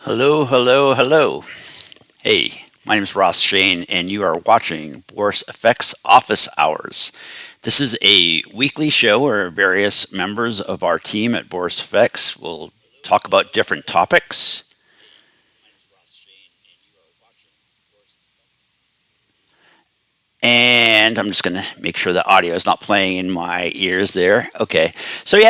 Hello, hello, hello. Hey, my name is Ross Shain, and you are watching Boris FX Office Hours. This is a weekly show where various members of our team at Boris FX will talk about different topics. And I'm just going to make sure the audio is not playing in my ears there. Okay. So,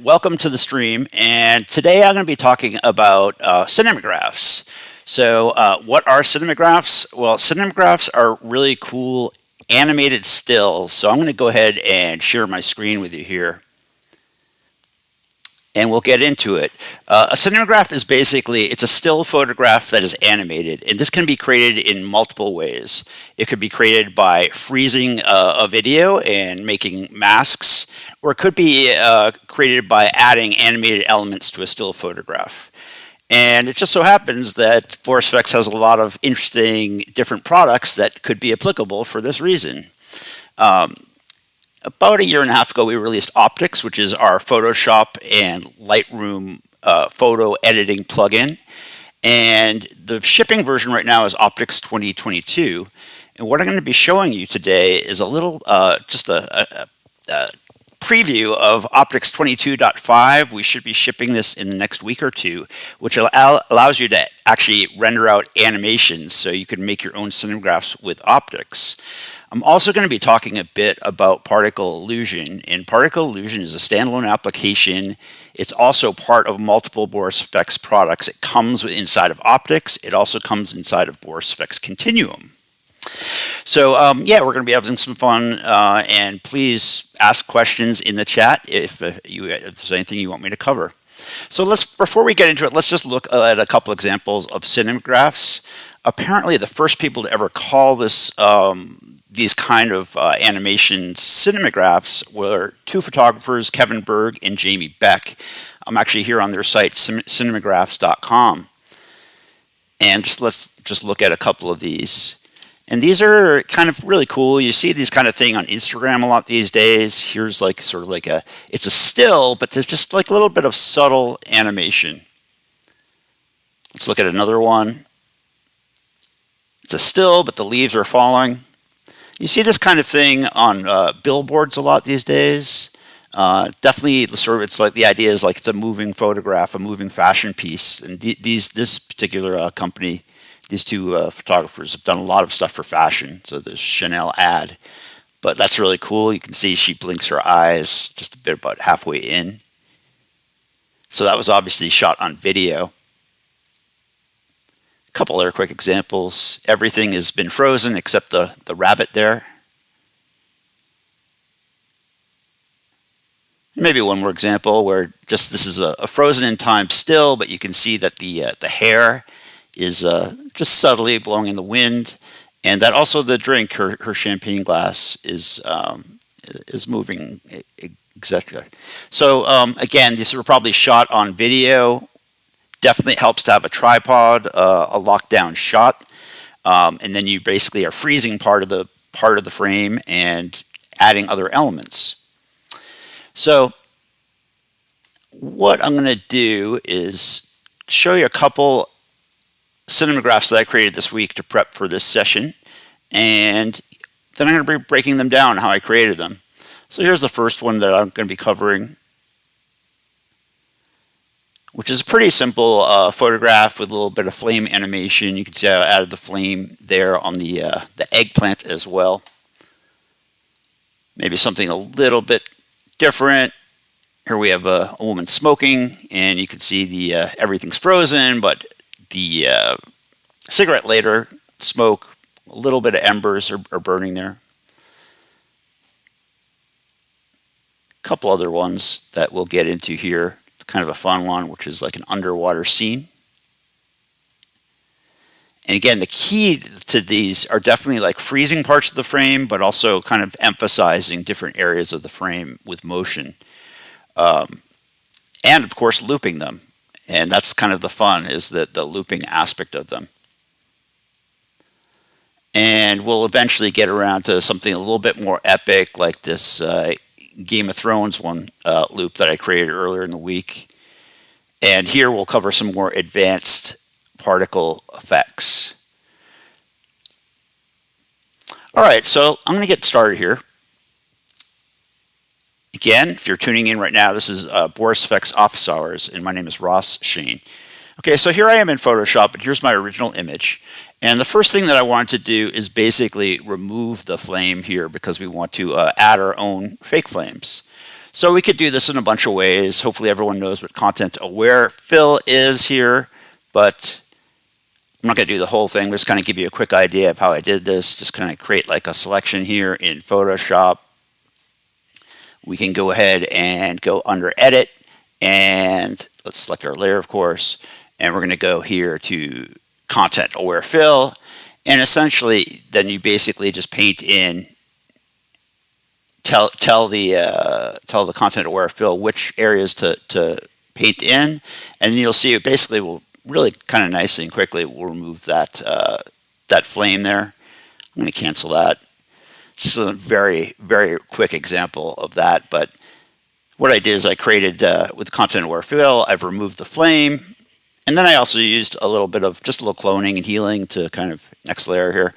welcome to the stream. And today I'm going to be talking about cinemagraphs. So, what are cinemagraphs? Well, cinemagraphs are really cool animated stills. So, I'm going to go ahead and share my screen with you here, and we'll get into it. A cinemagraph is basically it's a still photograph that is animated, and this can be created in multiple ways. It could be created by freezing a video and making masks, or it could be created by adding animated elements to a still photograph. And it just so happens that Boris FX has a lot of interesting different products that could be applicable for this reason. About a year and a half ago, we released Optics, which is our Photoshop and Lightroom photo editing plugin. And the shipping version right now is Optics 2022. And what I'm going to be showing you today is a little, just a preview of Optics 22.5. We should be shipping this in the next week or two, which allows you to actually render out animations so you can make your own cinemagraphs with Optics. I'm also going to be talking a bit about particle illusion, and particle illusion is a standalone application. It's also part of multiple Boris FX products. It comes inside of Optics. It also comes inside of Boris FX Continuum. So we're going to be having some fun, and please ask questions in the chat if there's anything you want me to cover. So before we get into it, let's just look at a couple examples of cinemagraphs. Apparently, the first people to ever call these kind of animations cinemagraphs were two photographers, Kevin Berg and Jamie Beck. I'm actually here on their site, cinemagraphs.com. And let's just look at a couple of these. And these are kind of really cool. You see these kind of thing on Instagram a lot these days. Here's it's a still, but there's just like a little bit of subtle animation. Let's look at another one. It's a still, but the leaves are falling. You see this kind of thing on billboards a lot these days. Definitely, it's like the idea is like it's a moving photograph, a moving fashion piece. And this particular company, these two photographers have done a lot of stuff for fashion. So there's Chanel ad, but that's really cool. You can see she blinks her eyes just a bit about halfway in. So that was obviously shot on video. A couple other quick examples. Everything has been frozen except the rabbit there. Maybe one more example where just this is a frozen in time still, but you can see that the hair is just subtly blowing in the wind, and that also the drink, her champagne glass, is moving, etc. So again, these were probably shot on video. Definitely helps to have a tripod, a lockdown shot, and then you basically are freezing part of the frame and adding other elements. So what I'm going to do is show you a couple cinemagraphs that I created this week to prep for this session, and then I'm going to be breaking them down how I created them. So here's the first one that I'm going to be covering, which is a pretty simple photograph with a little bit of flame animation. You can see I added the flame there on the eggplant as well. Maybe something a little bit different. Here we have a woman smoking, and you can see everything's frozen, but the cigarette lighter smoke, a little bit of embers are burning there. A couple other ones that we'll get into here. Kind of a fun one, which is like an underwater scene. And again, the key to these are definitely like freezing parts of the frame, but also kind of emphasizing different areas of the frame with motion. And of course, looping them. And that's kind of the fun, is the looping aspect of them. And we'll eventually get around to something a little bit more epic, like this Game of Thrones one loop that I created earlier in the week. And here we'll cover some more advanced particle effects. All right, so I'm going to get started here. Again, if you're tuning in right now, this is Boris FX Office Hours, and my name is Ross Shain. Okay, so here I am in Photoshop, but here's my original image. And the first thing that I wanted to do is basically remove the flame here because we want to add our own fake flames. So we could do this in a bunch of ways. Hopefully everyone knows what content aware fill is here, but I'm not going to do the whole thing. Just kind of give you a quick idea of how I did this. Just kind of create like a selection here in Photoshop. We can go ahead and go under Edit, and let's select our layer, of course, and we're going to go here to Content Aware Fill, and essentially then you basically just paint in, tell the Content Aware Fill which areas to paint in, and you'll see it basically will really kind of nicely and quickly will remove that that flame there. I'm going to cancel that. This is a very, very quick example of that, but what I did is I created, with Content Aware Fill, I've removed the flame, and then I also used a little bit of just a little cloning and healing to kind of, next layer here,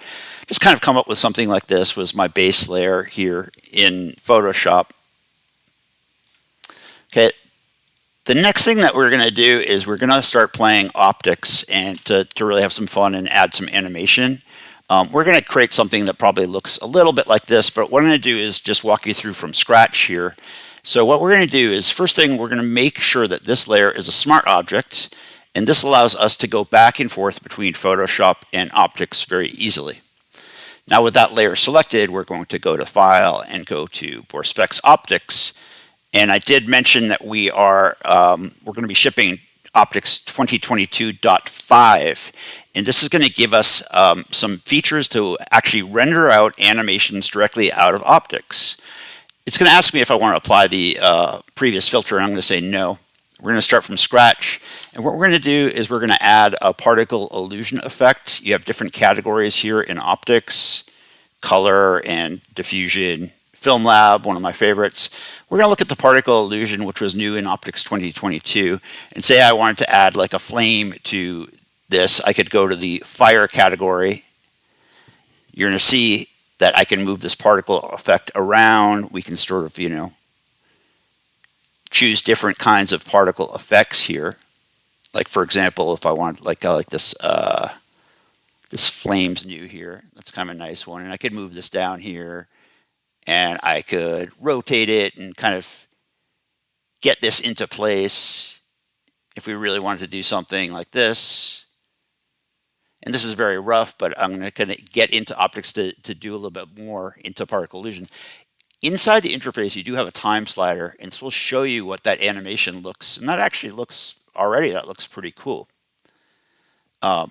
just kind of come up with something like this was my base layer here in Photoshop. Okay, the next thing that we're going to do is we're going to start playing optics and to really have some fun and add some animation. We're going to create something that probably looks a little bit like this, but what I'm going to do is just walk you through from scratch here. So what we're going to do is, first thing, we're going to make sure that this layer is a smart object, and this allows us to go back and forth between Photoshop and optics very easily. Now with that layer selected, we're going to go to File and go to Boris FX Optics, and I did mention that we're going to be shipping Optics 2022.5, and this is going to give us some features to actually render out animations directly out of optics. It's going to ask me if I want to apply the previous filter, and I'm going to say no. We're going to start from scratch, and what we're going to do is we're going to add a particle illusion effect. You have different categories here in optics, color and diffusion, Film Lab, one of my favorites. We're going to look at the particle illusion, which was new in Optics 2022, and say I wanted to add like a flame to this. I could go to the fire category. You're going to see that I can move this particle effect around. We can sort of, choose different kinds of particle effects here. Like for example, if I want like this this flame's new here. That's kind of a nice one, and I could move this down here. And I could rotate it and kind of get this into place if we really wanted to do something like this. And this is very rough, but I'm going to get into optics to do a little bit more into particle illusion. Inside the interface, you do have a time slider, and this will show you what that animation looks. And that actually looks, that looks pretty cool. What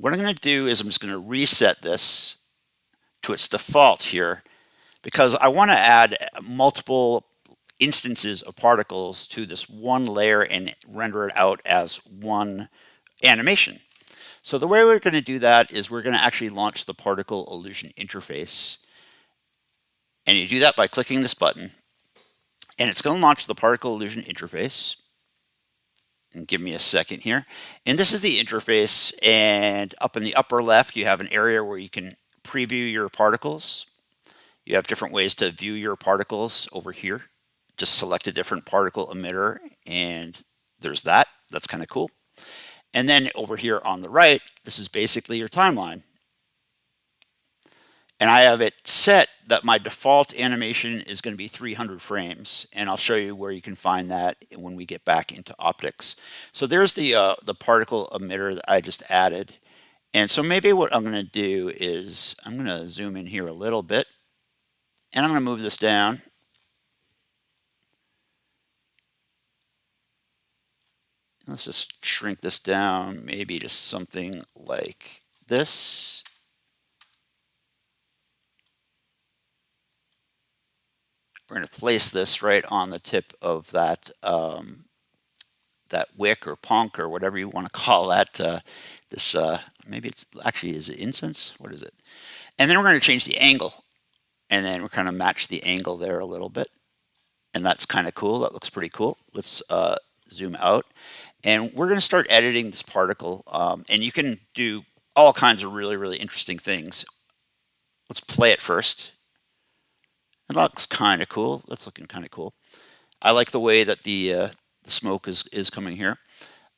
I'm going to do is I'm just going to reset this to its default here, because I want to add multiple instances of particles to this one layer and render it out as one animation. So the way we're going to do that is we're going to actually launch the particle illusion interface. And you do that by clicking this button, and it's going to launch the particle illusion interface. And give me a second here. And this is the interface, and up in the upper left, you have an area where you can preview your particles. You have different ways to view your particles over here. Just select a different particle emitter, and there's that. That's kind of cool. And then over here on the right, this is basically your timeline. And I have it set that my default animation is going to be 300 frames, and I'll show you where you can find that when we get back into optics. So there's the particle emitter that I just added. And so maybe what I'm going to do is I'm going to zoom in here a little bit. And I'm going to move this down. Let's just shrink this down, maybe to something like this. We're going to place this right on the tip of that that wick or punk or whatever you want to call that. Maybe it's actually, is it incense? What is it? And then we're going to change the angle. And then we're kind of match the angle there a little bit. And that's kind of cool. That looks pretty cool. Let's zoom out. And we're going to start editing this particle, and you can do all kinds of really, really interesting things. Let's play it first. It looks kind of cool. That's looking kind of cool. I like the way that the smoke is coming here.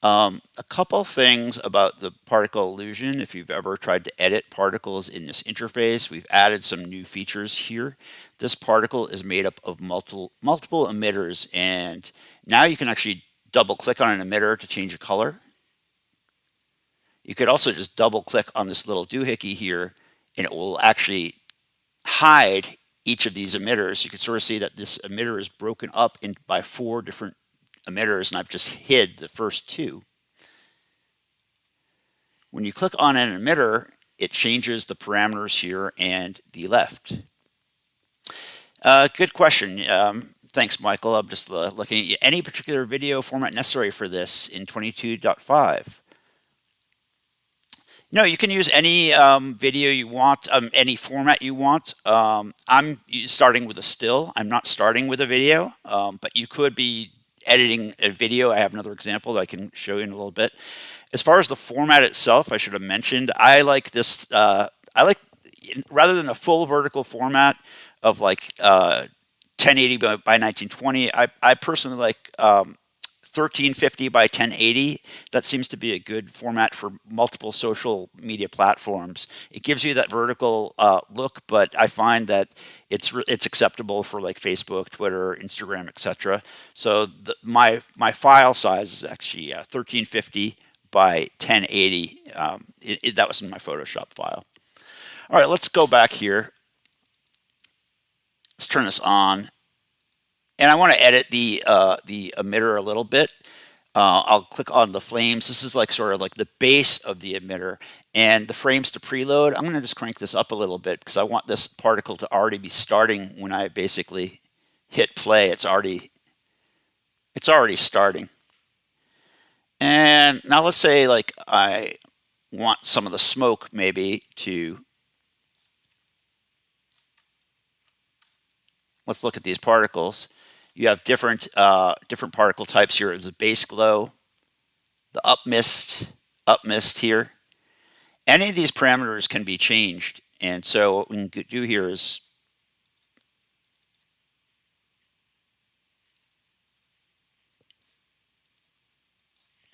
A couple things about the particle illusion. If you've ever tried to edit particles in this interface, we've added some new features here. This particle is made up of multiple emitters, and now you can actually double click on an emitter to change the color. You could also just double click on this little doohickey here, and it will actually hide each of these emitters. You can sort of see that this emitter is broken up by 4 different emitters, and I've just hid the first 2. When you click on an emitter, it changes the parameters here and the left. Good question. Thanks, Michael. I'm just looking at you. Any particular video format necessary for this in 22.5? No, you can use any video you want, any format you want. I'm starting with a still. I'm not starting with a video, but you could be editing a video. I have another example that I can show you in a little bit. As far as the format itself, I should have mentioned, I like this, rather than a full vertical format of like 1080 by 1920, I personally like 1350 by 1080. That seems to be a good format for multiple social media platforms. It gives you that vertical look, but I find that it's acceptable for like Facebook, Twitter, Instagram, etc. So my file size is actually 1350 by 1080. That was in my Photoshop file. All right, let's go back here. Let's turn this on. And I want to edit the emitter a little bit. I'll click on the flames. This is like sort of like the base of the emitter. And the frames to preload, I'm going to just crank this up a little bit because I want this particle to already be starting when I basically hit play. It's already starting. And now let's say like I want some of the smoke maybe to, let's look at these particles. You have different particle types here. There's a base glow, the up mist here. Any of these parameters can be changed. And so what we can do here is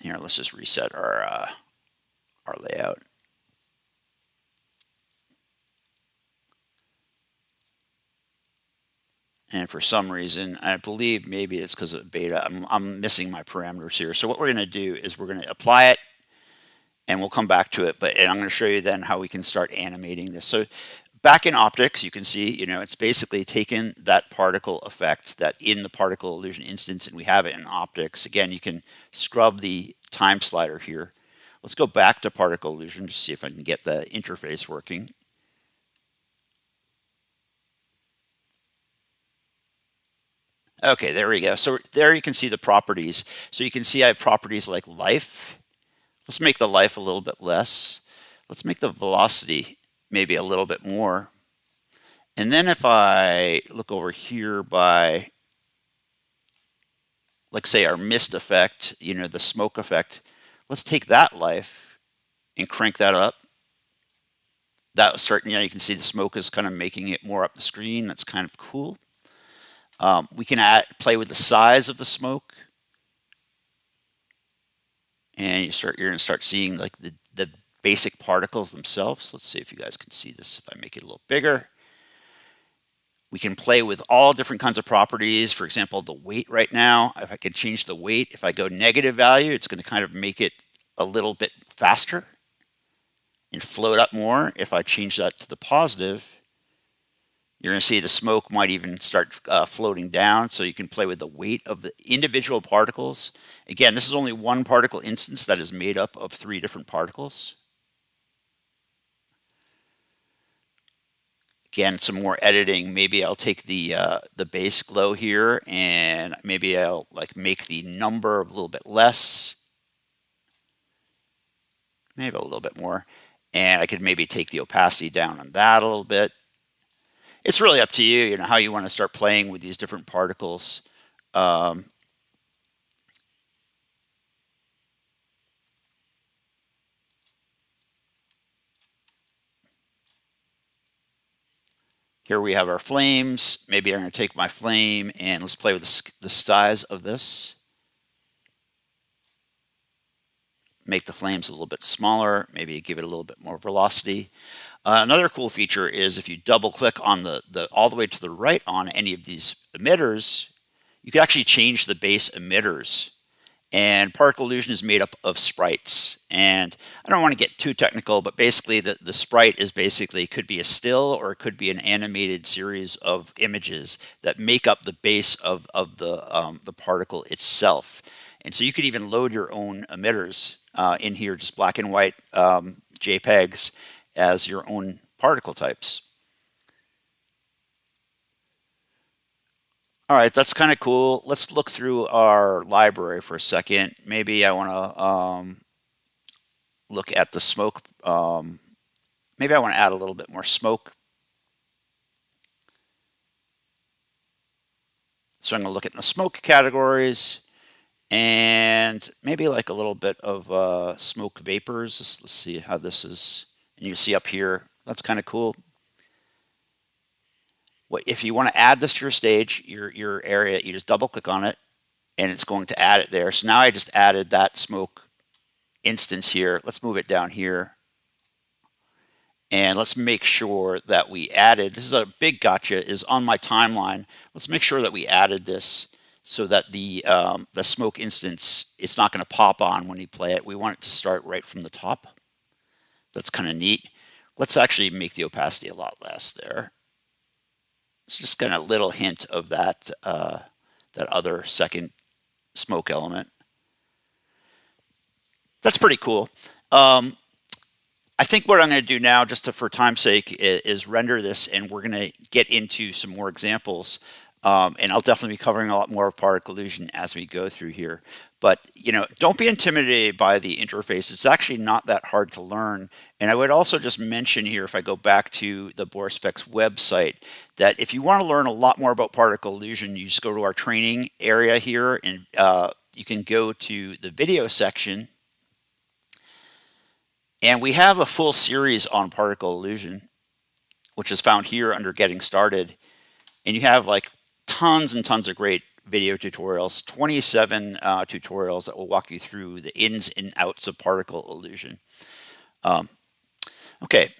here. Let's just reset our layout. And for some reason, I believe maybe it's because of beta, I'm missing my parameters here. So what we're going to do is we're going to apply it, and we'll come back to it. And I'm going to show you then how we can start animating this. So back in optics, you can see, it's basically taken that particle effect that in the particle illusion instance, and we have it in optics. Again, you can scrub the time slider here. Let's go back to particle illusion to see if I can get the interface working. Okay, there we go. So there you can see the properties. So you can see I have properties like life. Let's make the life a little bit less. Let's make the velocity maybe a little bit more. And then if I look over here by, like say our mist effect, the smoke effect, let's take that life and crank that up. That was starting, you can see the smoke is kind of making it more up the screen. That's kind of cool. We can play with the size of the smoke, and you're going to start seeing like the basic particles themselves. Let's see if you guys can see this. If I make it a little bigger, we can play with all different kinds of properties. For example, the weight right now. If I can change the weight, if I go negative value, it's going to kind of make it a little bit faster and float up more. If I change that to the positive, you're going to see the smoke might even start floating down, so you can play with the weight of the individual particles. Again, this is only one particle instance that is made up of 3 different particles. Again, some more editing. Maybe I'll take the base glow here, and maybe I'll like make the number a little bit less, maybe a little bit more, and I could maybe take the opacity down on that a little bit. It's really up to you, how you want to start playing with these different particles. Here we have our flames. Maybe I'm going to take my flame and let's play with the size of this. Make the flames a little bit smaller, maybe give it a little bit more velocity. Another cool feature is if you double click on the all the way to the right on any of these emitters, you can actually change the base emitters. And particle illusion is made up of sprites. And I don't want to get too technical, but basically the sprite is basically could be a still or it could be an animated series of images that make up the base of the particle itself. And so you could even load your own emitters in here, just black and white JPEGs as your own particle types. All right, that's kind of cool. Let's look through our library for a second. Maybe I want to look at the smoke. Maybe I want to add a little bit more smoke. So I'm going to look at the smoke categories and maybe like a little bit of smoke vapors. Let's see how this is. And you see up here, that's kind of cool. If you want to add this to your stage, your area, you just double click on it and it's going to add it there. So now I just added that smoke instance here. Let's move it down here. And let's make sure that we added, this is a big gotcha, is on my timeline. Let's make sure that we added this so that the smoke instance, it's not going to pop on when you play it. We want it to start right from the top. That's kind of neat. Let's actually make the opacity a lot less there. It's just kind of a little hint of that, that other second smoke element. That's pretty cool. I think what I'm going to do now, just for time's sake, is render this, and we're going to get into some more examples. And I'll definitely be covering a lot more of particle illusion as we go through here. But, you know, don't be intimidated by the interface. It's actually not that hard to learn. And I would also just mention here, if I go back to the Boris FX website, that if you want to learn a lot more about particle illusion, you just go to our training area here, and you can go to the video section. And we have a full series on particle illusion, which is found here under Getting Started. And you have like tons and tons of great video tutorials, 27 tutorials that will walk you through the ins and outs of particle illusion. Okay,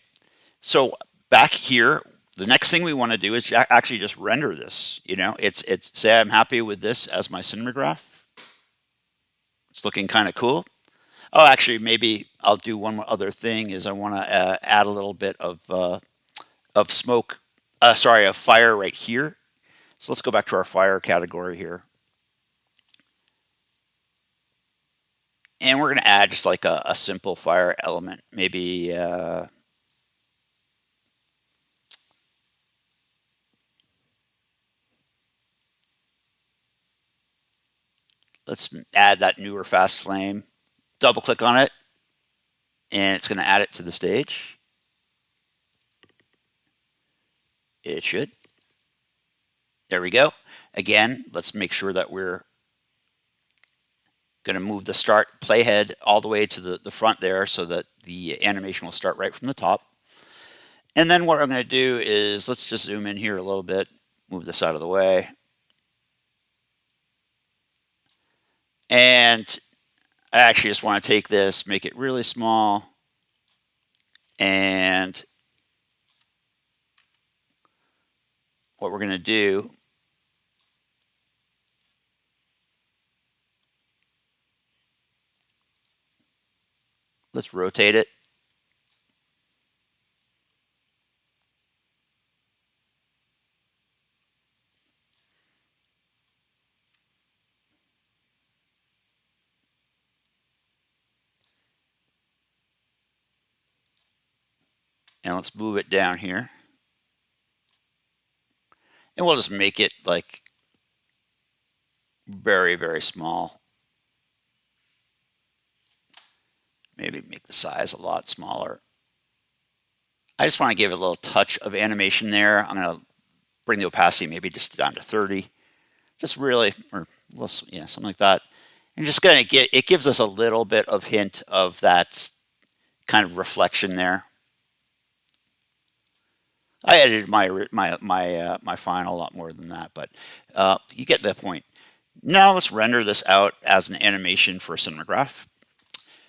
so back here, the next thing we want to do is actually just render this. You know, it's say I'm happy with this as my Cinemagraph. It's looking kind of cool. Oh, actually, maybe I'll do one more other thing. Is I want to add a little bit of smoke. Sorry, of fire right here. So let's go back to our fire category here. And we're going to add just like a simple fire element. Maybe let's add that newer fast flame. Double click on it, and it's going to add it to the stage. It should. There we go. Again, let's make sure that we're going to move the start playhead all the way to the front there so that the animation will start right from the top. And then what I'm going to do is let's just zoom in here a little bit, move this out of the way. And I actually just want to take this, make it really small, and what we're going to do let's rotate it. And let's move it down here. And we'll just make it like very, very small. Maybe make the size a lot smaller. I just want to give it a little touch of animation there. I'm going to bring the opacity maybe just down to 30. Just really, or yeah, something like that. And just going to get, it gives us a little bit of hint of that kind of reflection there. I edited my file a lot more than that, but you get the point. Now let's render this out as an animation for Cinemagraph.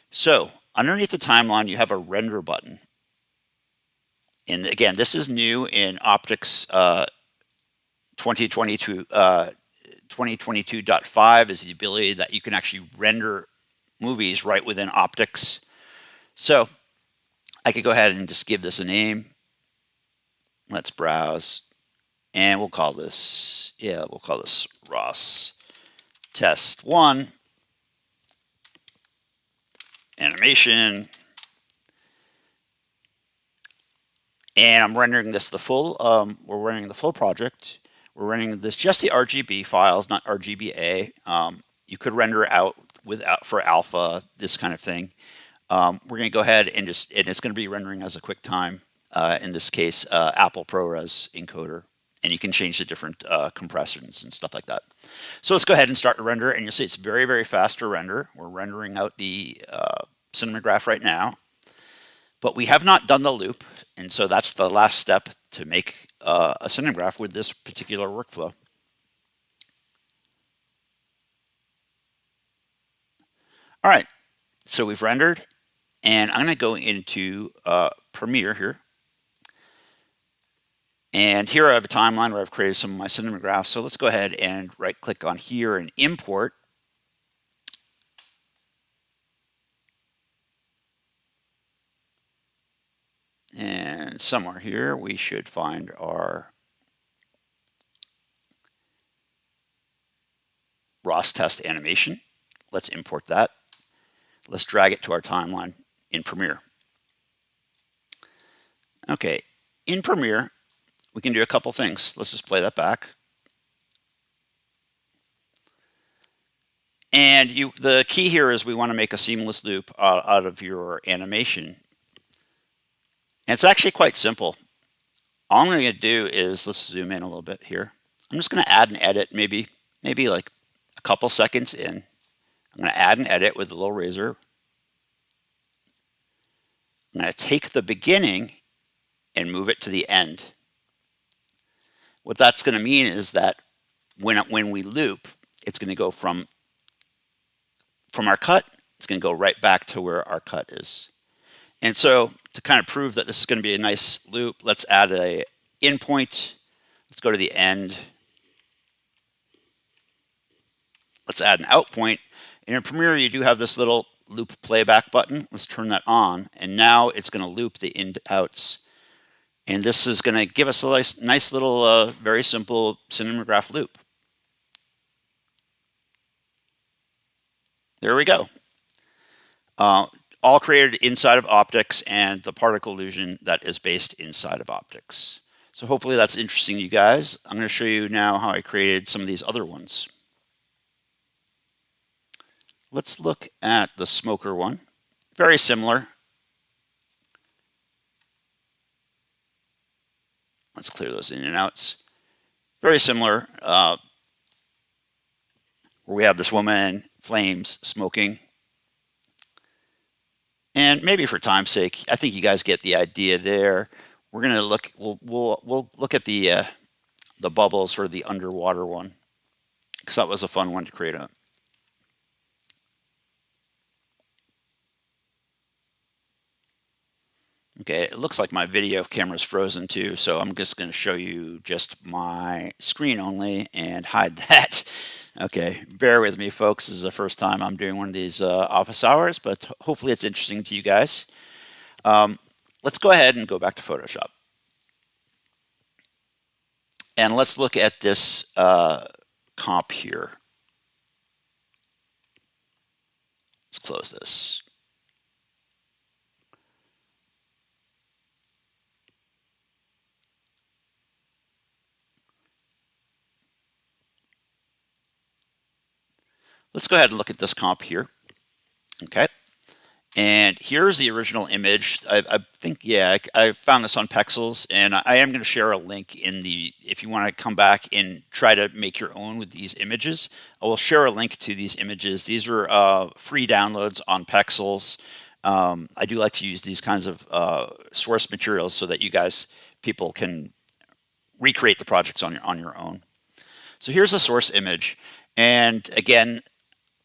So underneath the timeline, you have a render button. And again, this is new in Optics 2022. 2022.5 is the ability that you can actually render movies right within Optics. So I could go ahead and just give this a name. Let's browse. And we'll call this Ross Test 1 Animation. And I'm rendering this we're rendering the full project. We're rendering this just the RGB files, not RGBA. You could render out for alpha, this kind of thing. We're going to go ahead and it's going to be rendering as a QuickTime, in this case, Apple ProRes encoder. And you can change the different compressors and stuff like that. So let's go ahead and start to render, and you'll see it's very, very fast to render. We're rendering out the Cinemagraph right now, but we have not done the loop, and so that's the last step to make a Cinemagraph with this particular workflow. All right, so we've rendered, and I'm going to go into Premiere here. And here I have a timeline where I've created some of my Cinemagraphs. So let's go ahead and right-click on here and import. And somewhere here we should find our Ross test animation. Let's import that. Let's drag it to our timeline in Premiere. Okay, in Premiere, we can do a couple things. Let's just play that back. And the key here is we want to make a seamless loop out of your animation. And it's actually quite simple. All I'm going to do is, let's zoom in a little bit here. I'm just going to add and edit maybe like a couple seconds in. I'm going to add and edit with a little razor. I'm going to take the beginning and move it to the end. What that's going to mean is that when we loop, it's going to go from our cut, it's going to go right back to where our cut is. And so to kind of prove that this is going to be a nice loop, let's add a in point. Let's go to the end. Let's add an out point. And in Premiere, you do have this little loop playback button. Let's turn that on. And now it's going to loop the in outs. And this is going to give us a nice little, very simple Cinemagraph loop. There we go. All created inside of Optics, and the particle illusion that is based inside of Optics. So hopefully that's interesting to you guys. I'm going to show you now how I created some of these other ones. Let's look at the smoker one. Very similar. Let's clear those in and outs. Very similar, where we have this woman, flames, smoking. And maybe for time's sake, I think you guys get the idea there. We're gonna look. We'll look at the bubbles for the underwater one, because that was a fun one to create up. Okay, it looks like my video camera is frozen too, so I'm just going to show you just my screen only and hide that. Okay, bear with me, folks. This is the first time I'm doing one of these office hours, but hopefully it's interesting to you guys. Let's go ahead and go back to Photoshop. And let's look at this comp here. Let's close this. Let's go ahead and look at this comp here. Okay. And here's the original image. I think, yeah, I found this on Pexels, and I am going to share a link in the, if you want to come back and try to make your own with these images, I will share a link to these images. These are free downloads on Pexels. I do like to use these kinds of source materials so that you guys people can recreate the projects on your own. So here's the source image, and again,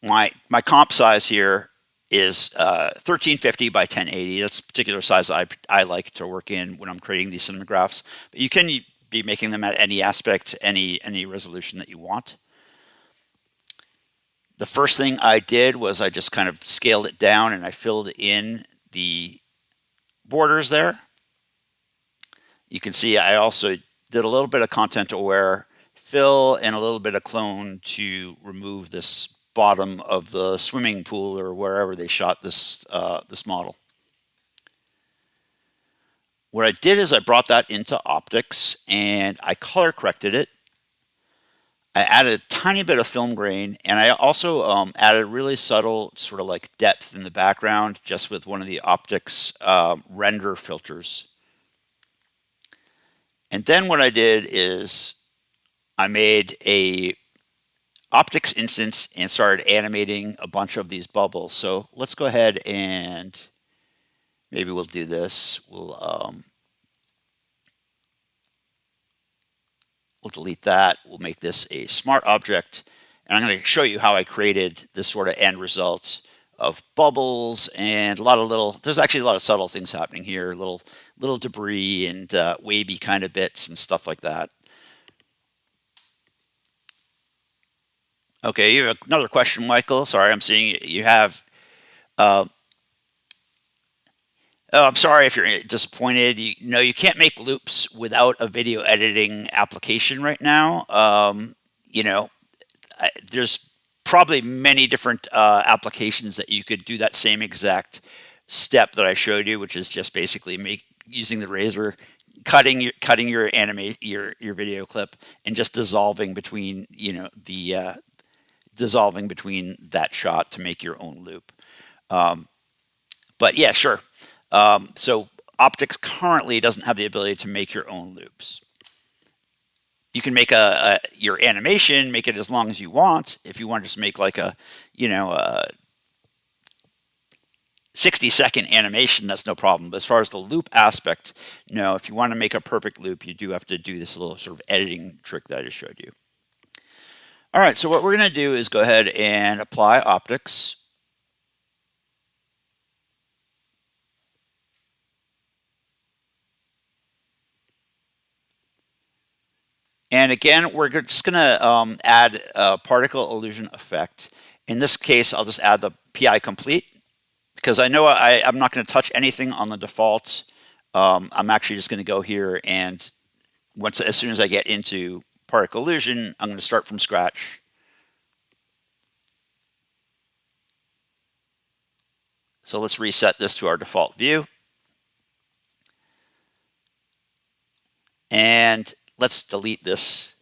my comp size here is 1350 by 1080. That's a particular size I like to work in when I'm creating these cinemagraphs. But you can be making them at any aspect, any resolution that you want. The first thing I did was I just kind of scaled it down and I filled in the borders there. You can see I also did a little bit of content aware fill and a little bit of clone to remove this bottom of the swimming pool or wherever they shot this this model. What I did is I brought that into optics and I color corrected it. I added a tiny bit of film grain, and I also added really subtle sort of like depth in the background just with one of the optics render filters. And then what I did is I made a optics instance and started animating a bunch of these bubbles. So let's go ahead and maybe we'll do this. We'll delete that. We'll make this a smart object. And I'm going to show you how I created this sort of end result of bubbles and a lot of little, there's actually a lot of subtle things happening here, little debris and wavy kind of bits and stuff like that. Okay, you have another question, Michael. Sorry, I'm seeing you have. Oh, I'm sorry if you're disappointed. You can't make loops without a video editing application right now. There's probably many different applications that you could do that same exact step that I showed you, which is just basically using the razor, cutting your video clip and just dissolving between dissolving between that shot to make your own loop. But yeah, sure. So optics currently doesn't have the ability to make your own loops. You can make your animation, make it as long as you want. If you want to just make like a 60-second animation, that's no problem. But as far as the loop aspect, no, if you want to make a perfect loop, you do have to do this little sort of editing trick that I just showed you. All right, so what we're going to do is go ahead and apply optics. And again, we're just going to add a particle illusion effect. In this case, I'll just add the PI complete because I know I'm not going to touch anything on the default. I'm actually just going to go here and as soon as I get into particle illusion, I'm going to start from scratch. So let's reset this to our default view. And let's delete this.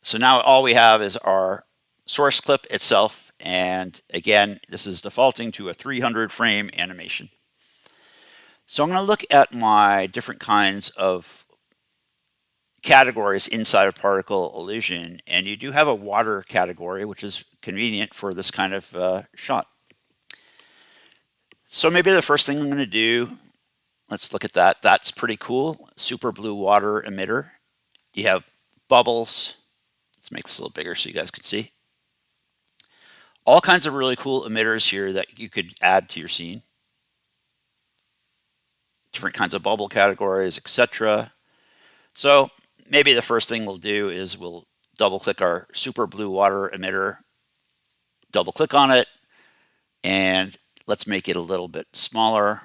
So now all we have is our source clip itself. And again, this is defaulting to a 300 frame animation. So I'm going to look at my different kinds of categories inside of particle illusion. And you do have a water category, which is convenient for this kind of shot. So maybe the first thing I'm going to do, let's look at that. That's pretty cool. Super blue water emitter. You have bubbles. Let's make this a little bigger so you guys can see. All kinds of really cool emitters here that you could add to your scene. Different kinds of bubble categories, etc. So maybe the first thing we'll do is we'll double click our super blue water emitter, double click on it, and let's make it a little bit smaller.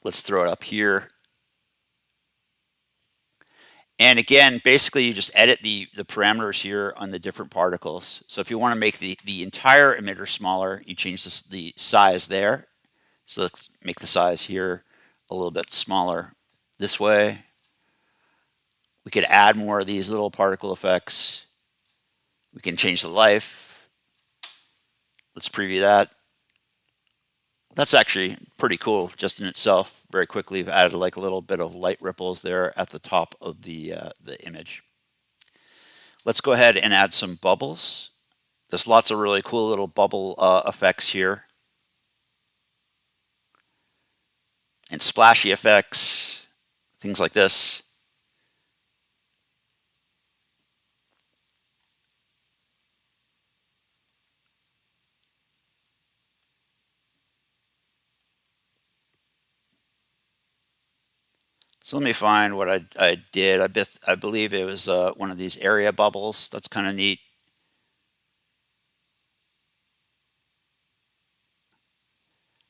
Let's throw it up here. And again, basically you just edit the parameters here on the different particles. So if you want to make the entire emitter smaller, you change the size there. So let's make the size here a little bit smaller this way. We could add more of these little particle effects. We can change the life. Let's preview that. That's actually pretty cool just in itself. Very quickly, we've added like a little bit of light ripples there at the top of the image. Let's go ahead and add some bubbles. There's lots of really cool little bubble effects here. And splashy effects. things like this. So let me find what I did. I believe it was one of these area bubbles. That's kind of neat.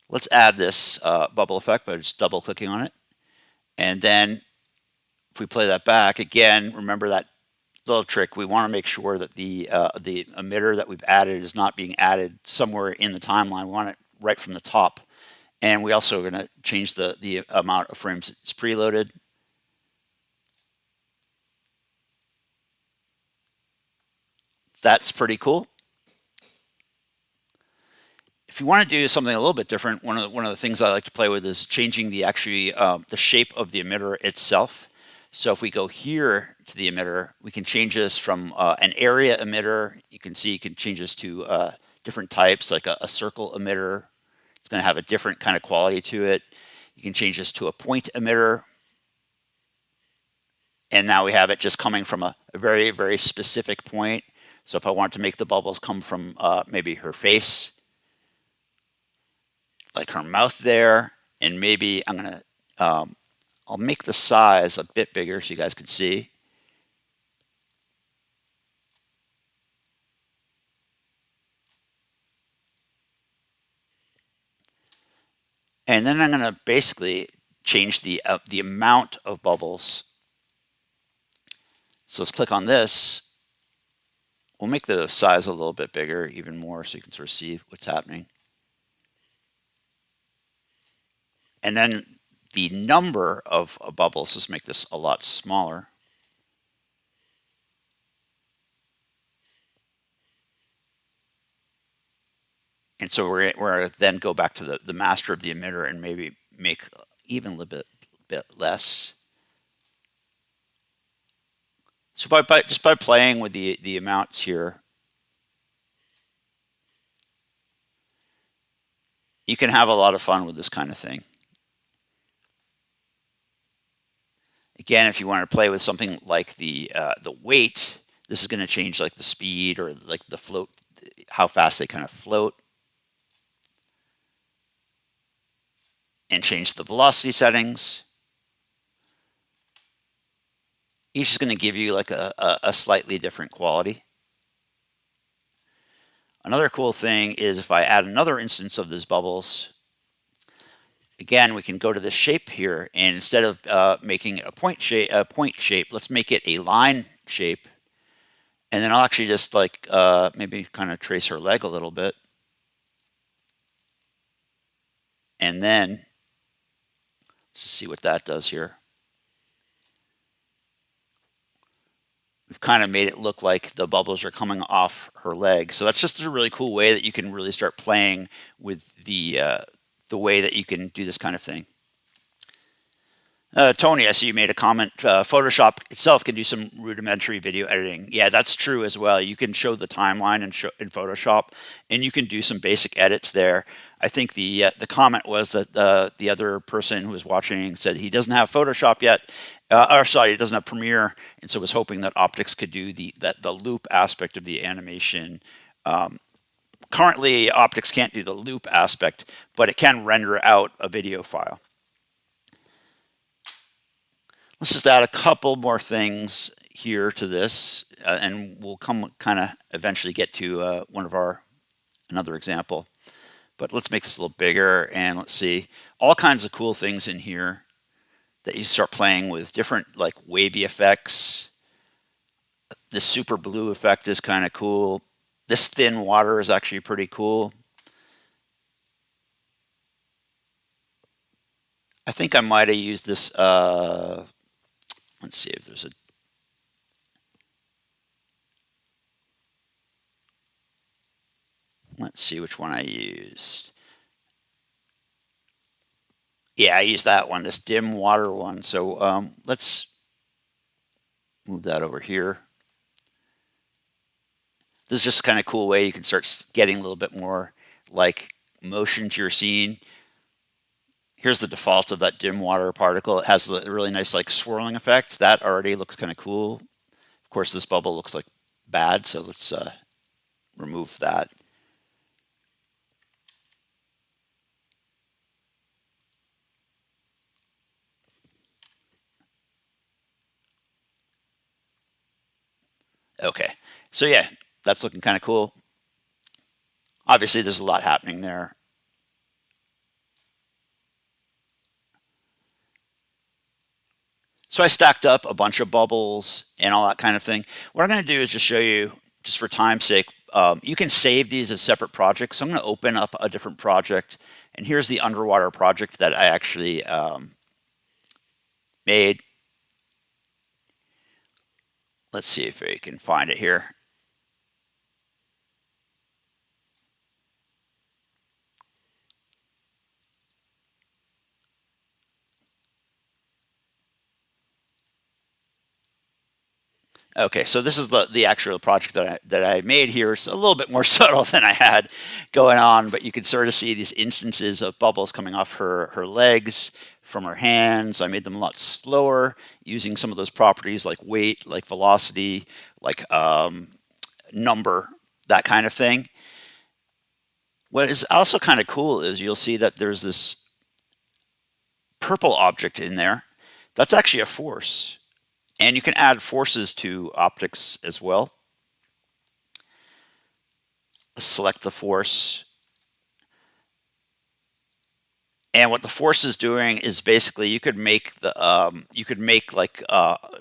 Let's add this bubble effect by just double clicking on it. And then if we play that back again, remember that little trick. We want to make sure that the emitter that we've added is not being added somewhere in the timeline. We want it right from the top. And we also are going to change the amount of frames it's preloaded. That's pretty cool. If you want to do something a little bit different, one of the things I like to play with is changing the shape of the emitter itself. So if we go here to the emitter, we can change this from an area emitter. You can see you can change this to different types, like a circle emitter. It's going to have a different kind of quality to it. You can change this to a point emitter. And now we have it just coming from a very, very specific point. So if I want to make the bubbles come from maybe her face, like her mouth there, and maybe I'm going to, I'll make the size a bit bigger so you guys can see. And then I'm going to basically change the amount of bubbles. So let's click on this. We'll make the size a little bit bigger, even more, so you can sort of see what's happening. And then the number of bubbles, let's make this a lot smaller. And so we're going to then go back to the master of the emitter and maybe make even a little bit less. So just by playing with the amounts here, you can have a lot of fun with this kind of thing. Again, if you want to play with something like the weight, this is going to change like the speed or like the float, how fast they kind of float, and change the velocity settings. Each is going to give you like a slightly different quality. Another cool thing is if I add another instance of these bubbles, again, we can go to the shape here, and instead of making it a point shape, let's make it a line shape. And then I'll actually just like maybe kind of trace her leg a little bit. And then let's just see what that does here. We've kind of made it look like the bubbles are coming off her leg. So that's just a really cool way that you can really start playing with the way that you can do this kind of thing. Tony, I see you made a comment. Photoshop itself can do some rudimentary video editing. Yeah, that's true as well. You can show the timeline in Photoshop, and you can do some basic edits there. I think the comment was that the other person who was watching said he doesn't have Photoshop yet, or sorry, he doesn't have Premiere, and so was hoping that Optics could do the loop aspect of the animation. Currently, Optics can't do the loop aspect, but it can render out a video file. Let's just add a couple more things here to this, and we'll kind of eventually get to another example. But let's make this a little bigger, and let's see all kinds of cool things in here that you start playing with, different like wavy effects. This super blue effect is kind of cool. This thin water is actually pretty cool. I think I might have used this. Let's see if there's a. Let's see which one I used. Yeah, I used that one, this dim water one. So let's move that over here. This is just a kind of cool way you can start getting a little bit more like motion to your scene. Here's the default of that dim water particle. It has a really nice like swirling effect. That already looks kind of cool. Of course, this bubble looks like bad, so let's remove that. Okay, so yeah, that's looking kind of cool. Obviously, there's a lot happening there. So I stacked up a bunch of bubbles and all that kind of thing. What I'm going to do is just show you, just for time's sake, you can save these as separate projects. So I'm going to open up a different project. And here's the underwater project that I actually made. Let's see if we can find it here. Okay, so this is the actual project that I made here. It's a little bit more subtle than I had going on, but you can sort of see these instances of bubbles coming off her legs, from her hands. I made them a lot slower using some of those properties like weight, like velocity, like number, that kind of thing. What is also kind of cool is you'll see that there's this purple object in there. That's actually a force. And you can add forces to optics as well. Select the force. And what the force is doing is basically you could make like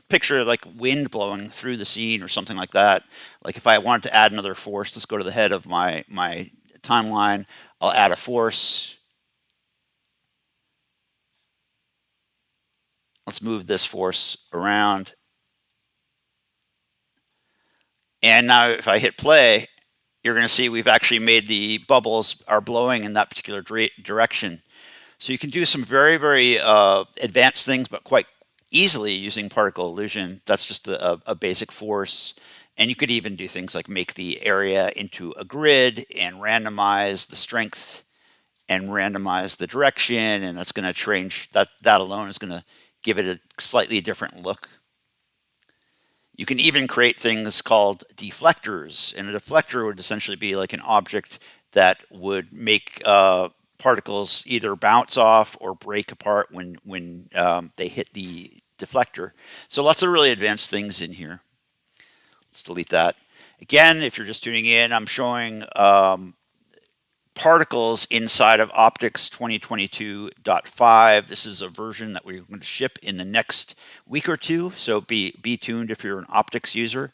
picture like wind blowing through the scene or something like that. Like if I wanted to add another force, let's go to the head of my timeline. I'll add a force. Let's move this force around. And now if I hit play, you're going to see we've actually made the bubbles are blowing in that particular direction. So you can do some very, very advanced things, but quite easily using particle illusion. That's just a basic force. And you could even do things like make the area into a grid and randomize the strength and randomize the direction. And that's going to change, that alone is going to give it a slightly different look. You can even create things called deflectors. And a deflector would essentially be like an object that would make particles either bounce off or break apart when they hit the deflector. So lots of really advanced things in here. Let's delete that. Again, if you're just tuning in, I'm showing particles inside of Optics 2022.5. This is a version that we're going to ship in the next week or two, so be tuned if you're an Optics user.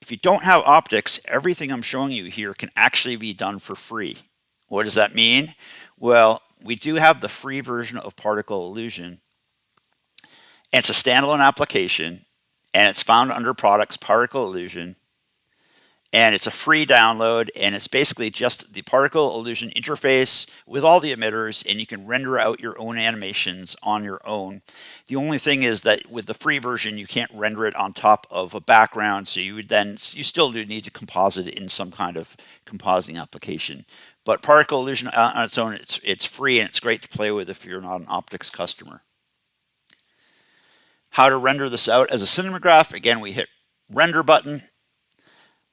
If you don't have Optics, everything I'm showing you here can actually be done for free. What does that mean? Well, we do have the free version of Particle Illusion. It's a standalone application, and it's found under Products Particle Illusion. And it's a free download, and it's basically just the particle illusion interface with all the emitters, and you can render out your own animations on your own. The only thing is that with the free version, you can't render it on top of a background, so you still do need to composite it in some kind of compositing application. But particle illusion on its own, it's free, and it's great to play with if you're not an Optics customer. How to render this out as a cinemagraph? Again, we hit render button.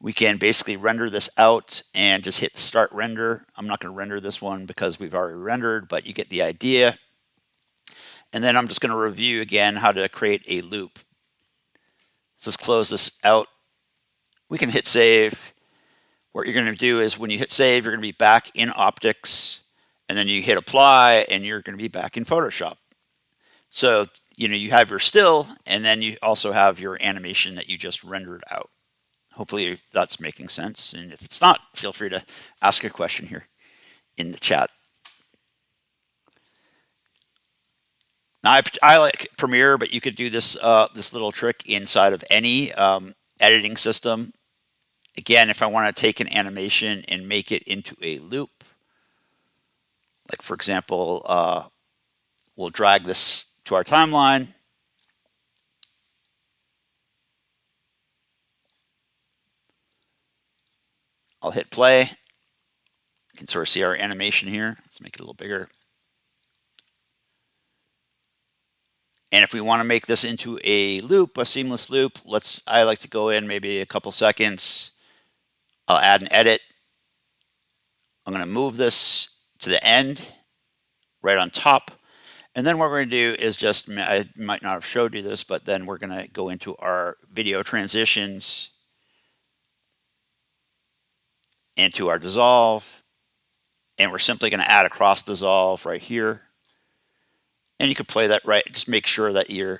We can basically render this out and just hit start render. I'm not going to render this one because we've already rendered, but you get the idea. And then I'm just going to review again how to create a loop. So let's close this out. We can hit save. What you're going to do is when you hit save, you're going to be back in Optics, and then you hit apply, and you're going to be back in Photoshop. So, you have your still, and then you also have your animation that you just rendered out. Hopefully that's making sense. And if it's not, feel free to ask a question here in the chat. Now, I like Premiere, but you could do this this little trick inside of any editing system. Again, if I want to take an animation and make it into a loop, like for example, we'll drag this to our timeline. I'll hit play. You can sort of see our animation here. Let's make it a little bigger. And if we want to make this into a loop, a seamless loop, I like to go in maybe a couple seconds. I'll add an edit. I'm going to move this to the end, right on top. And then what we're going to do is just, I might not have showed you this, but then we're going to go into our video transitions, into our dissolve, and we're simply going to add a cross dissolve right here. And you can play that right. Just make sure that yeah,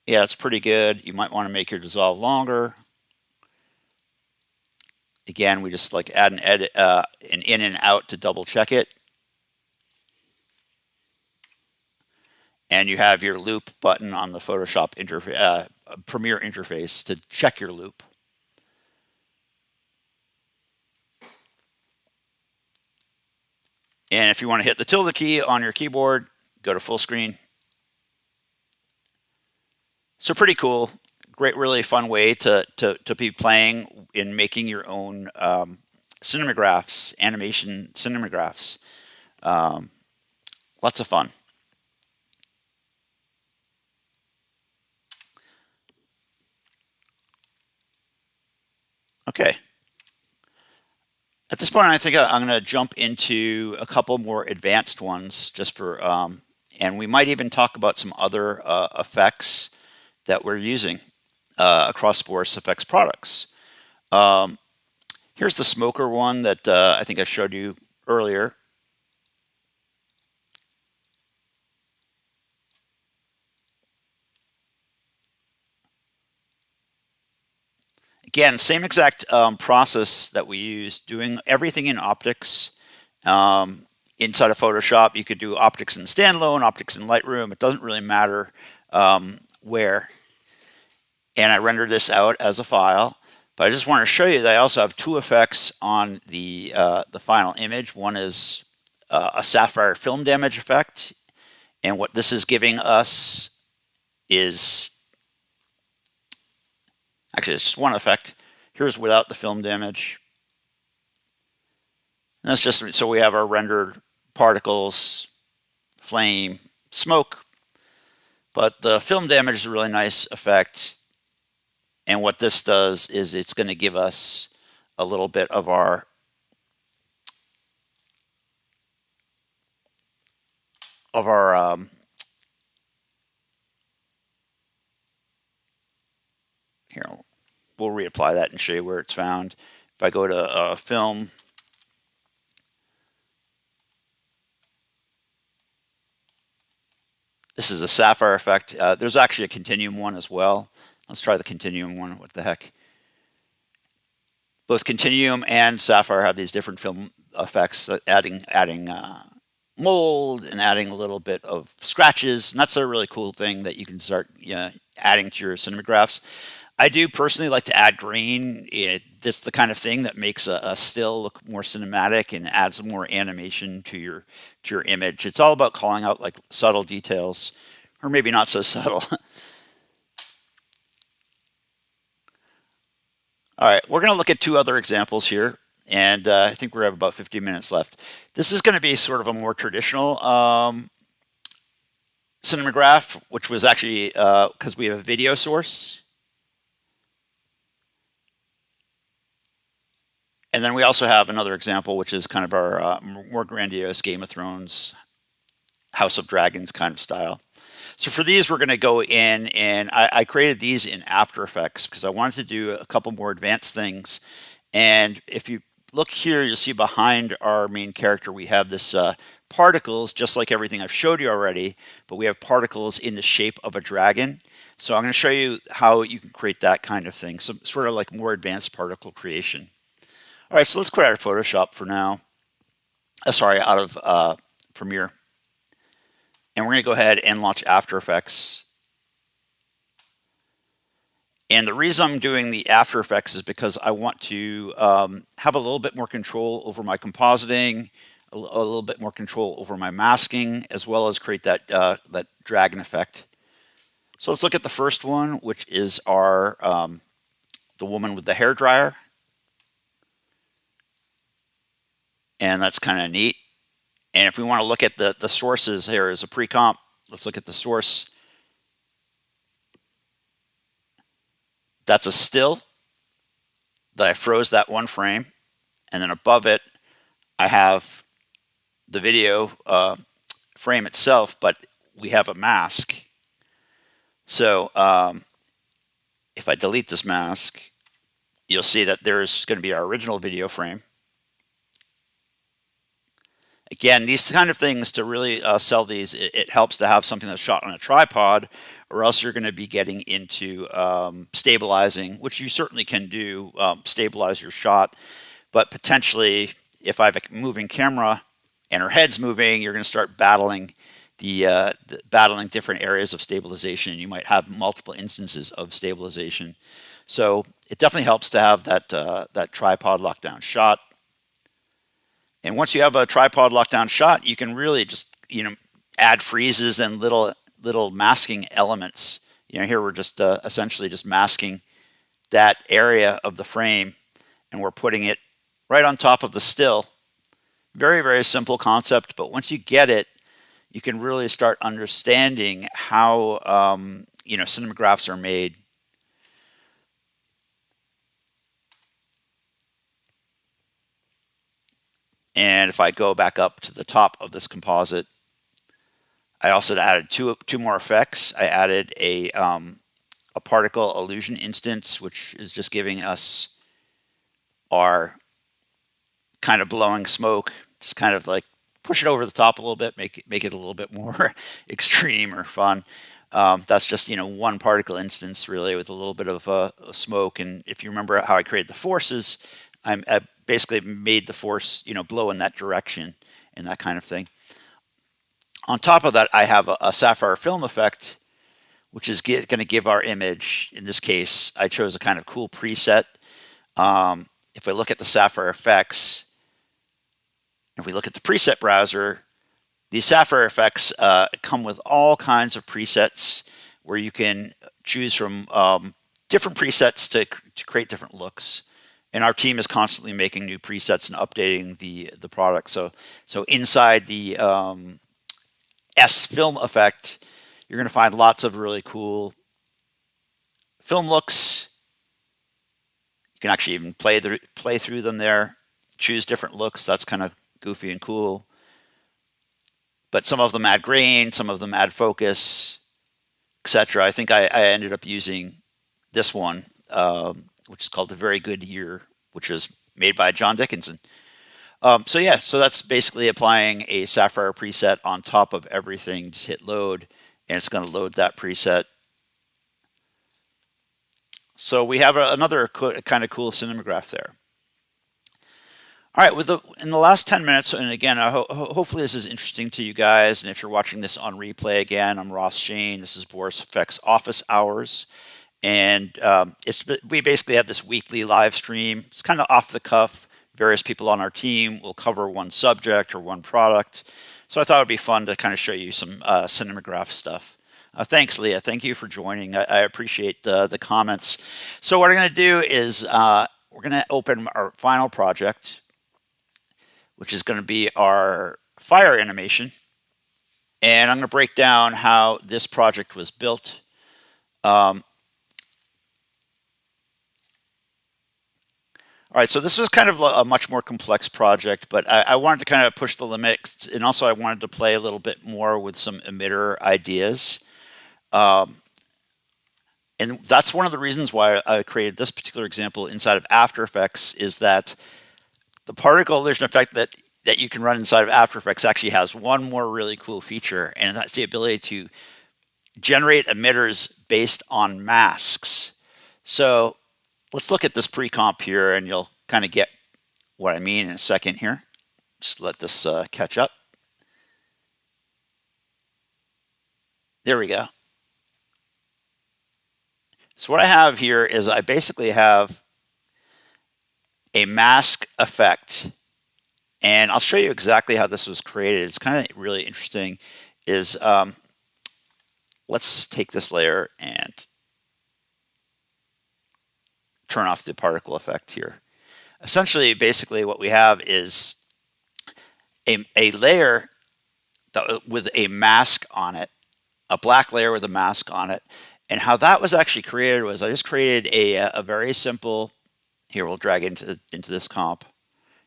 it's pretty good. You might want to make your dissolve longer. Again, we just like add an edit, an in and out to double check it. And you have your loop button on the Photoshop interface, Premiere interface to check your loop. And if you want to hit the tilde key on your keyboard, go to full screen. So pretty cool. Great, really fun way to be playing in making your own cinemagraphs, animation cinemagraphs. Lots of fun. Okay. At this point, I think I'm going to jump into a couple more advanced ones just for, and we might even talk about some other effects that we're using across Boris FX products. Here's the smoker one that I think I showed you earlier. Again, same exact process that we use, doing everything in optics. Inside of Photoshop, you could do optics in standalone, optics in Lightroom. It doesn't really matter where. And I rendered this out as a file. But I just want to show you that I also have two effects on the final image. One is a Sapphire film damage effect. And what this is giving us is, actually, it's just one effect. Here's without the film damage. And that's just so we have our rendered particles, flame, smoke. But the film damage is a really nice effect. And what this does is it's going to give us a little bit of our here, we'll reapply that and show you where it's found. If I go to film, this is a Sapphire effect. There's actually a continuum one as well. Let's try the continuum one. What the heck? Both continuum and Sapphire have these different film effects, adding mold and adding a little bit of scratches. And that's a really cool thing that you can start adding to your cinemagraphs. I do personally like to add green. It's the kind of thing that makes a still look more cinematic and adds more animation to your image. It's all about calling out like subtle details, or maybe not so subtle. All right, we're going to look at two other examples here, and I think we have about 15 minutes left. This is going to be sort of a more traditional cinemagraph, which was actually because we have a video source. And then we also have another example, which is kind of our more grandiose Game of Thrones, House of Dragons kind of style. So for these, we're going to go in, and I created these in After Effects because I wanted to do a couple more advanced things. And if you look here, you'll see behind our main character, we have this particles, just like everything I've showed you already, but we have particles in the shape of a dragon. So I'm going to show you how you can create that kind of thing, so sort of like more advanced particle creation. All right, so let's quit out of Photoshop for now. Sorry, out of Premiere. And we're going to go ahead and launch After Effects. And the reason I'm doing the After Effects is because I want to have a little bit more control over my compositing, a little bit more control over my masking, as well as create that dragon effect. So let's look at the first one, which is our the woman with the hair dryer. And that's kind of neat. And if we want to look at the sources, here is a pre-comp let's look at the source. That's a still that I froze that one frame, and then above it I have the video frame itself, but we have a mask. So if I delete this mask, you'll see that there's going to be our original video frame. Again, these kind of things, to really sell these, it helps to have something that's shot on a tripod, or else you're going to be getting into stabilizing, which you certainly can do, stabilize your shot. But potentially, if I have a moving camera and her head's moving, you're going to start battling battling different areas of stabilization, and you might have multiple instances of stabilization. So it definitely helps to have that tripod lockdown shot. And once you have a tripod lockdown shot, you can really just add freezes and little masking elements. Here we're just essentially just masking that area of the frame, and we're putting it right on top of the still. Very, very simple concept, but once you get it, you can really start understanding how cinemagraphs are made. And if I go back up to the top of this composite, I also added two more effects. I added a particle illusion instance, which is just giving us our kind of blowing smoke, just kind of like push it over the top a little bit, make it a little bit more extreme or fun. That's just one particle instance really with a little bit of smoke. And if you remember how I created the forces, I basically made the force blow in that direction and that kind of thing. On top of that, I have a Sapphire film effect, which is going to give our image, in this case I chose a kind of cool preset. If I look at the Sapphire effects, if we look at the preset browser, these Sapphire effects come with all kinds of presets where you can choose from different presets to create different looks. And our team is constantly making new presets and updating the product. So inside the S film effect, you're going to find lots of really cool film looks. You can actually even play through them there, choose different looks. That's kind of goofy and cool. But some of them add grain, some of them add focus, etc. I think I ended up using this one, which is called The Very Good Year, which is made by John Dickinson. So that's basically applying a Sapphire preset on top of everything. Just hit load, and it's going to load that preset. So we have another kind of cool cinemagraph there. All right, in the last 10 minutes, and again, hopefully this is interesting to you guys, and if you're watching this on replay again, I'm Ross Shain. This is Boris FX Office Hours, and we basically have this weekly live stream. It's kind of off the cuff. Various people on our team will cover one subject or one product, so I thought it would be fun to kind of show you some Cinemagraph stuff. Thanks, Leah. Thank you for joining. I appreciate the comments. So what I'm going to do is we're going to open our final project, which is going to be our fire animation. And I'm going to break down how this project was built. All right, so this was kind of a much more complex project, but I wanted to kind of push the limits, and also I wanted to play a little bit more with some emitter ideas. And that's one of the reasons why I created this particular example inside of After Effects, is that the particle illusion effect that you can run inside of After Effects actually has one more really cool feature, and that's the ability to generate emitters based on masks. So let's look at this pre-comp here, and you'll kind of get what I mean in a second here. Just let this catch up. There we go. So what I have here is I basically have a mask effect, and I'll show you exactly how this was created. It's kind of really interesting. Let's take this layer and turn off the particle effect here. Essentially, basically what we have is a layer with a mask on it, a black layer with a mask on it. And how that was actually created was I just created a very simple, here we'll drag into this comp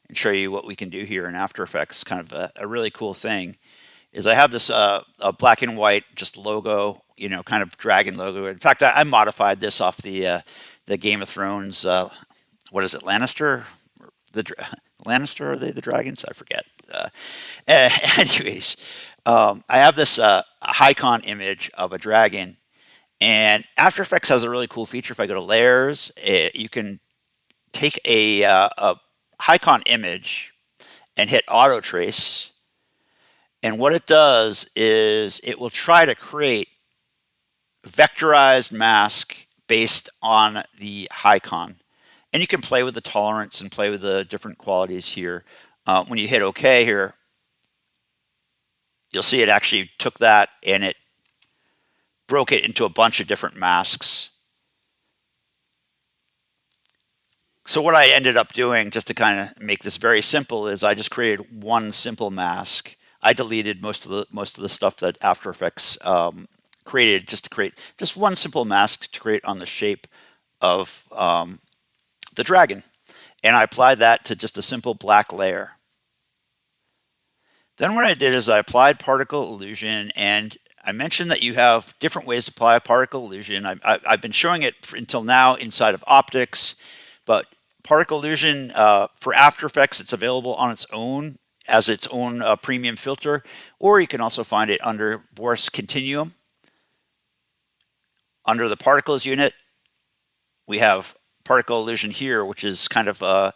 and show you what we can do here in After Effects. Kind of a really cool thing is I have this a black and white just logo, kind of dragon logo. In fact, I modified this off the Game of Thrones, what is it, Lannister? Lannister, are they the dragons? I forget. Anyways, I have this Icon image of a dragon, and After Effects has a really cool feature. If I go to Layers, you can take a Icon image and hit Auto Trace, and what it does is it will try to create vectorized mask based on the Icon. And you can play with the tolerance and play with the different qualities here. When you hit OK here, you'll see it actually took that and it broke it into a bunch of different masks. So what I ended up doing, just to kind of make this very simple, is I just created one simple mask. I deleted most of the stuff that After Effects created just to create just one simple mask to create on the shape of the dragon, and I applied that to just a simple black layer. Then what I did is I applied particle illusion, and I mentioned that you have different ways to apply a particle illusion. I've been showing it until now inside of optics, but particle illusion for After Effects, it's available on its own as its own premium filter, or you can also find it under Boris Continuum. Under the particles unit, we have particle illusion here, which is kind of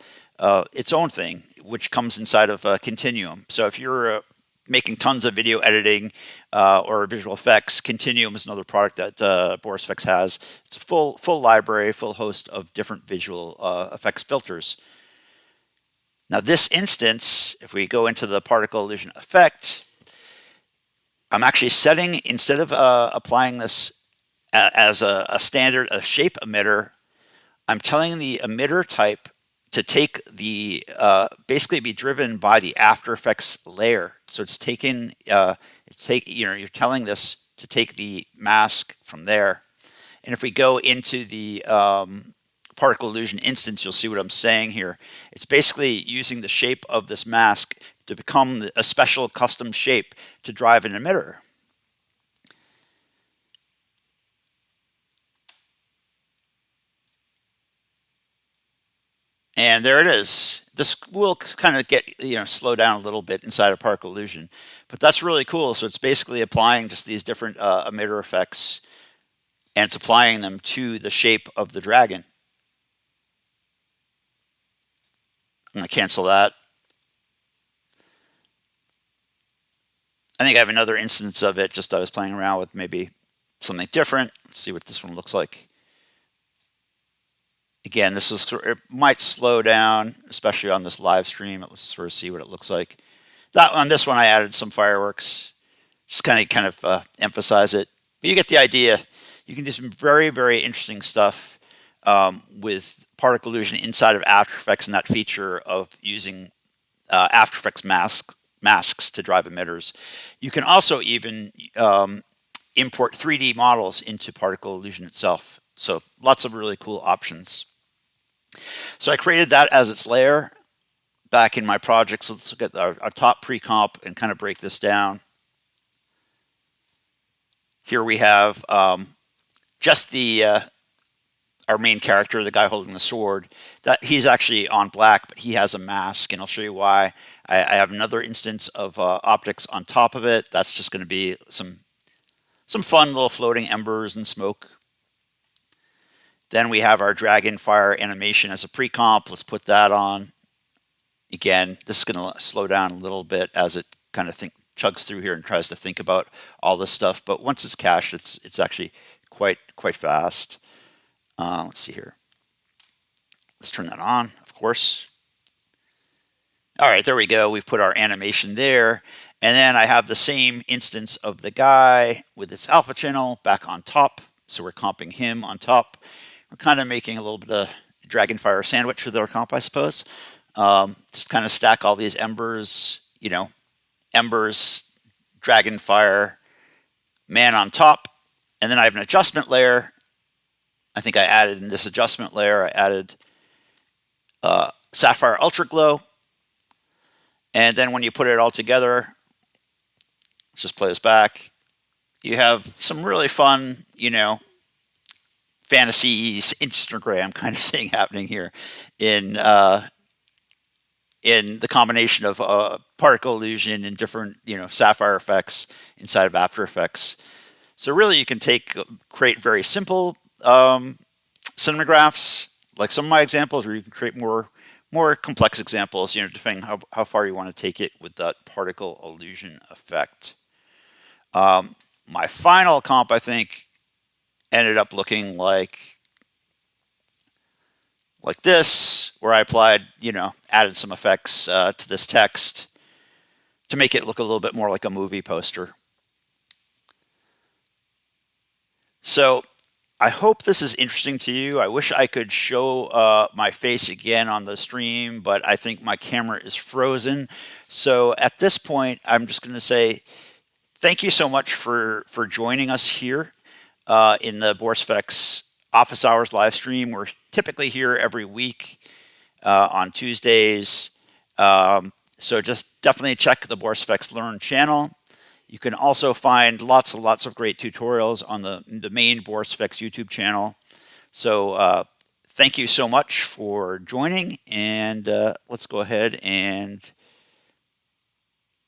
its own thing, which comes inside of Continuum. So if you're making tons of video editing or visual effects, Continuum is another product that Boris FX has. It's a full library, full host of different visual effects filters. Now this instance, if we go into the particle illusion effect, I'm actually setting, instead of applying this as a standard, a shape emitter, I'm telling the emitter type to take the basically be driven by the After Effects layer. So it's taking you're telling this to take the mask from there. And if we go into the particle illusion instance, you'll see what I'm saying here. It's basically using the shape of this mask to become a special custom shape to drive an emitter. And there it is. This will kind of get, slow down a little bit inside of particle illusion, but that's really cool. So it's basically applying just these different emitter effects, and it's applying them to the shape of the dragon. I'm going to cancel that. I think I have another instance of it, just I was playing around with maybe something different. Let's see what this one looks like. Again, it might slow down, especially on this live stream. Let's sort of see what it looks like. On this one, I added some fireworks, just kind of emphasize it. But you get the idea. You can do some very, very interesting stuff with particle illusion inside of After Effects and that feature of using After Effects masks to drive emitters. You can also even import 3D models into particle illusion itself. So lots of really cool options. So I created that as its layer back in my project. So let's look at our top pre-comp and kind of break this down. Here we have just our main character, the guy holding the sword. That he's actually on black, but he has a mask, and I'll show you why. I have another instance of optics on top of it. That's just going to be some fun little floating embers and smoke. Then we have our dragon fire animation as a pre-comp. Let's put that on. Again, this is going to slow down a little bit as it kind of chugs through here and tries to think about all this stuff. But once it's cached, it's actually quite fast. Let's see here. Let's turn that on, of course. All right, there we go. We've put our animation there. And then I have the same instance of the guy with its alpha channel back on top. So we're comping him on top. We're kind of making a little bit of Dragonfire sandwich with our comp, I suppose. Just kind of stack all these embers, embers, Dragonfire, man on top, and then I have an adjustment layer. I think I added in this adjustment layer, I added Sapphire Ultra Glow. And then when you put it all together, let's just play this back. You have some really fun, fantasies, Instagram kind of thing happening here in the combination of particle illusion and different, Sapphire effects inside of After Effects. So really, you can create very simple cinemagraphs, like some of my examples, or you can create more complex examples, depending how far you want to take it with that particle illusion effect. My final comp, I think, ended up looking like this, where I applied, added some effects to this text to make it look a little bit more like a movie poster. So I hope this is interesting to you. I wish I could show my face again on the stream, but I think my camera is frozen. So at this point, I'm just going to say thank you so much for joining us here in the Boris FX Office Hours live stream. We're typically here every week on Tuesdays. So just definitely check the Boris FX Learn channel. You can also find lots and lots of great tutorials on the main Boris FX YouTube channel. So thank you so much for joining, and let's go ahead and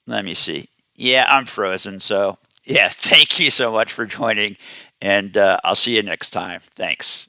let me see. Yeah, I'm frozen. So yeah, thank you so much for joining, and I'll see you next time. Thanks.